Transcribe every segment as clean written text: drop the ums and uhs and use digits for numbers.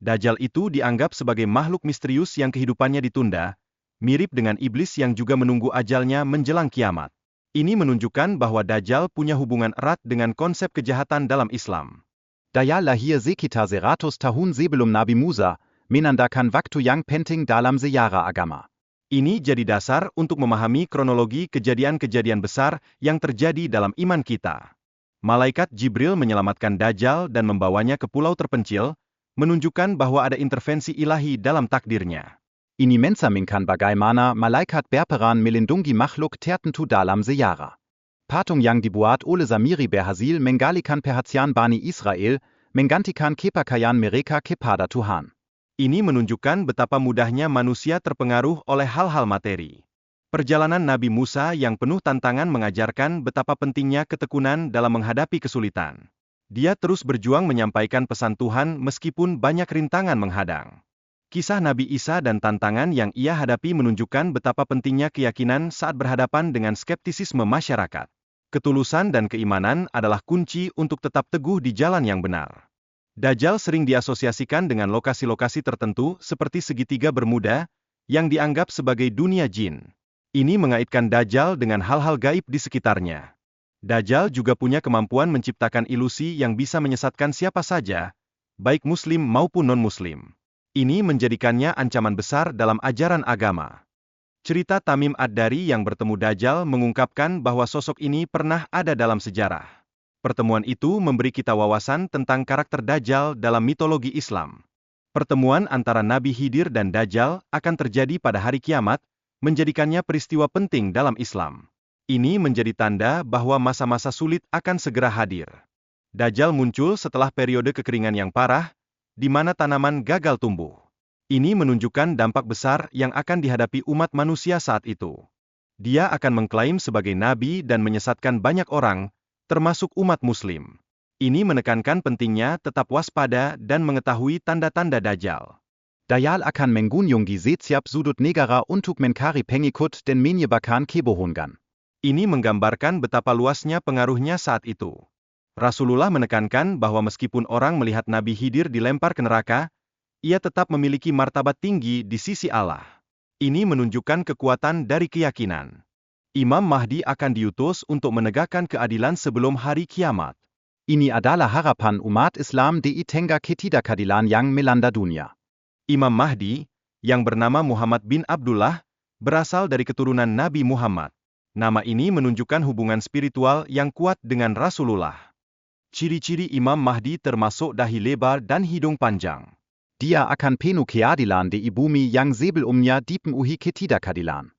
Dajjal itu dianggap sebagai makhluk misterius yang kehidupannya ditunda, mirip dengan iblis yang juga menunggu ajalnya menjelang kiamat. Ini menunjukkan bahwa Dajjal punya hubungan erat dengan konsep kejahatan dalam Islam. Dajjal lahir sekitar 100 tahun sebelum Nabi Musa, menandakan waktu yang penting dalam sejarah agama. Ini jadi dasar untuk memahami kronologi kejadian-kejadian besar yang terjadi dalam iman kita. Malaikat Jibril menyelamatkan Dajjal dan membawanya ke pulau terpencil, menunjukkan bahwa ada intervensi ilahi dalam takdirnya. Ini mencerminkan bagaimana malaikat berperan melindungi makhluk tertentu dalam sejarah. Patung yang dibuat oleh Samiri berhasil menggalikan perhatian Bani Israel, menggantikan kepercayaan mereka kepada Tuhan. Ini menunjukkan betapa mudahnya manusia terpengaruh oleh hal-hal materi. Perjalanan Nabi Musa yang penuh tantangan mengajarkan betapa pentingnya ketekunan dalam menghadapi kesulitan. Dia terus berjuang menyampaikan pesan Tuhan meskipun banyak rintangan menghadang. Kisah Nabi Isa dan tantangan yang ia hadapi menunjukkan betapa pentingnya keyakinan saat berhadapan dengan skeptisisme masyarakat. Ketulusan dan keimanan adalah kunci untuk tetap teguh di jalan yang benar. Dajjal sering diasosiasikan dengan lokasi-lokasi tertentu seperti segitiga Bermuda, yang dianggap sebagai dunia jin. Ini mengaitkan Dajjal dengan hal-hal gaib di sekitarnya. Dajjal juga punya kemampuan menciptakan ilusi yang bisa menyesatkan siapa saja, baik muslim maupun non-muslim. Ini menjadikannya ancaman besar dalam ajaran agama. Cerita Tamim Ad-Dari yang bertemu Dajjal mengungkapkan bahwa sosok ini pernah ada dalam sejarah. Pertemuan itu memberi kita wawasan tentang karakter Dajjal dalam mitologi Islam. Pertemuan antara Nabi Khidir dan Dajjal akan terjadi pada hari kiamat, menjadikannya peristiwa penting dalam Islam. Ini menjadi tanda bahwa masa-masa sulit akan segera hadir. Dajjal muncul setelah periode kekeringan yang parah, di mana tanaman gagal tumbuh. Ini menunjukkan dampak besar yang akan dihadapi umat manusia saat itu. Dia akan mengklaim sebagai nabi dan menyesatkan banyak orang, termasuk umat muslim. Ini menekankan pentingnya tetap waspada dan mengetahui tanda-tanda Dajjal. Dajjal akan mengunjungi setiap sudut negara untuk mencari pengikut dan menyebarkan kebohongan. Ini menggambarkan betapa luasnya pengaruhnya saat itu. Rasulullah menekankan bahwa meskipun orang melihat Nabi Khidir dilempar ke neraka, ia tetap memiliki martabat tinggi di sisi Allah. Ini menunjukkan kekuatan dari keyakinan. Imam Mahdi akan diutus untuk menegakkan keadilan sebelum hari kiamat. Ini adalah harapan umat Islam di tengah ketidakadilan yang melanda dunia. Imam Mahdi, yang bernama Muhammad bin Abdullah, berasal dari keturunan Nabi Muhammad. Nama ini menunjukkan hubungan spiritual yang kuat dengan Rasulullah. Ciri-ciri Imam Mahdi termasuk dahi lebar dan hidung panjang. Dia akan penuh keadilan di bumi yang sebelumnya dipenuhi ketidakadilan.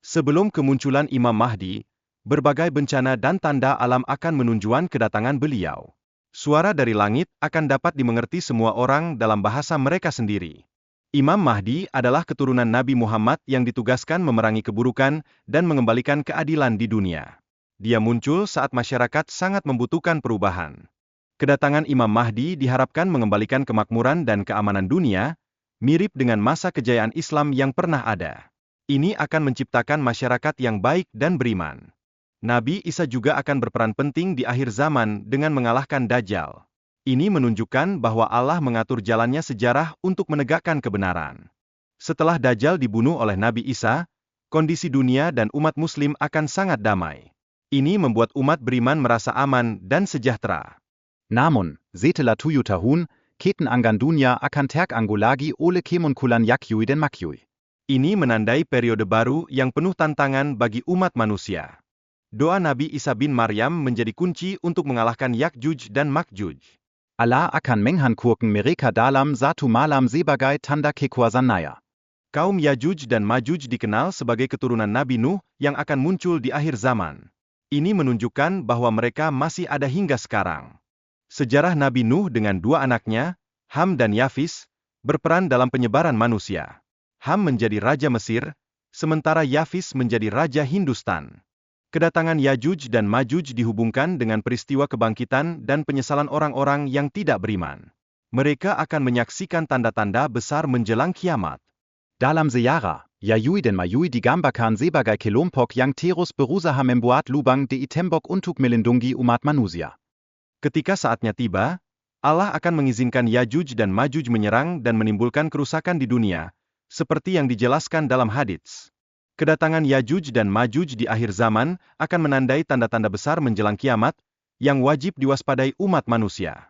Sebelum kemunculan Imam Mahdi, berbagai bencana dan tanda alam akan menunjukkan kedatangan beliau. Suara dari langit akan dapat dimengerti semua orang dalam bahasa mereka sendiri. Imam Mahdi adalah keturunan Nabi Muhammad yang ditugaskan memerangi keburukan dan mengembalikan keadilan di dunia. Dia muncul saat masyarakat sangat membutuhkan perubahan. Kedatangan Imam Mahdi diharapkan mengembalikan kemakmuran dan keamanan dunia, mirip dengan masa kejayaan Islam yang pernah ada. Ini akan menciptakan masyarakat yang baik dan beriman. Nabi Isa juga akan berperan penting di akhir zaman dengan mengalahkan Dajjal. Ini menunjukkan bahwa Allah mengatur jalannya sejarah untuk menegakkan kebenaran. Setelah Dajjal dibunuh oleh Nabi Isa, kondisi dunia dan umat muslim akan sangat damai. Ini membuat umat beriman merasa aman dan sejahtera. Namun, setelah 7 tahun, ketenangan dunia akan terganggu lagi oleh kemunculan Ya'juj dan Ma'juj. Ini menandai periode baru yang penuh tantangan bagi umat manusia. Doa Nabi Isa bin Maryam menjadi kunci untuk mengalahkan Ya'juj dan Ma'juj. Allah akan menghancurkan mereka dalam satu malam sebagai tanda kekuasaannya. Kaum Ya'juj dan Ma'juj dikenal sebagai keturunan Nabi Nuh yang akan muncul di akhir zaman. Ini menunjukkan bahwa mereka masih ada hingga sekarang. Sejarah Nabi Nuh dengan 2 anaknya, Ham dan Yafis, berperan dalam penyebaran manusia. Ham menjadi Raja Mesir, sementara Yafis menjadi Raja Hindustan. Kedatangan Ya'juj dan Ma'juj dihubungkan dengan peristiwa kebangkitan dan penyesalan orang-orang yang tidak beriman. Mereka akan menyaksikan tanda-tanda besar menjelang kiamat. Dalam sejarah, Ya'juj dan Ma'juj digambarkan sebagai kelompok yang terus berusaha membuat lubang di tembok untuk melindungi umat manusia. Ketika saatnya tiba, Allah akan mengizinkan Yajuj dan Majuj menyerang dan menimbulkan kerusakan di dunia, seperti yang dijelaskan dalam hadits. Kedatangan Yajuj dan Majuj di akhir zaman akan menandai tanda-tanda besar menjelang kiamat, yang wajib diwaspadai umat manusia.